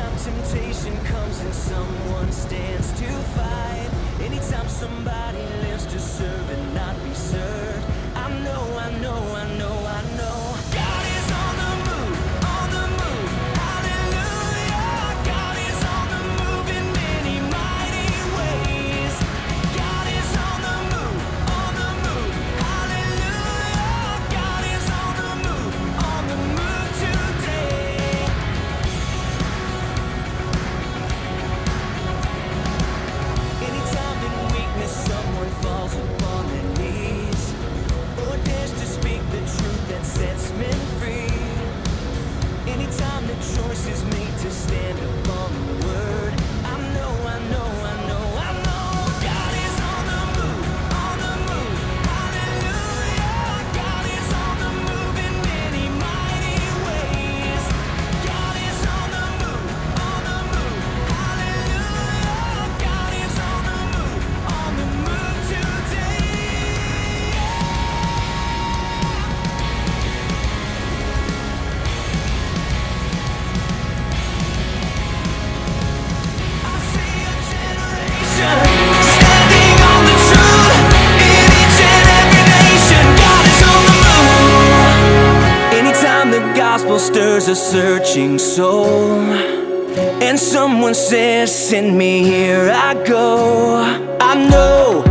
Anytime temptation comes and someone stands to fight, anytime somebody lives to serve and not be served, I know, I know, I know, I know God is on the move, on the move, hallelujah. God is on the move in many mighty ways. God is on the move, hallelujah. God is on the move today. Anytime in weakness someone falls upon their knees, or dares to speak the truth that sets men free. Anytime the choice is made to stand upon the word, I know, I know, I know, I know God is on the move, hallelujah. God is on the move in many mighty ways. God is on the move, hallelujah. God is on the move today. I see a generation standing on the truth in each and every nation. God is on the move. Anytime the gospel stirs a searching soul, and someone says, "Send me, here I go," I know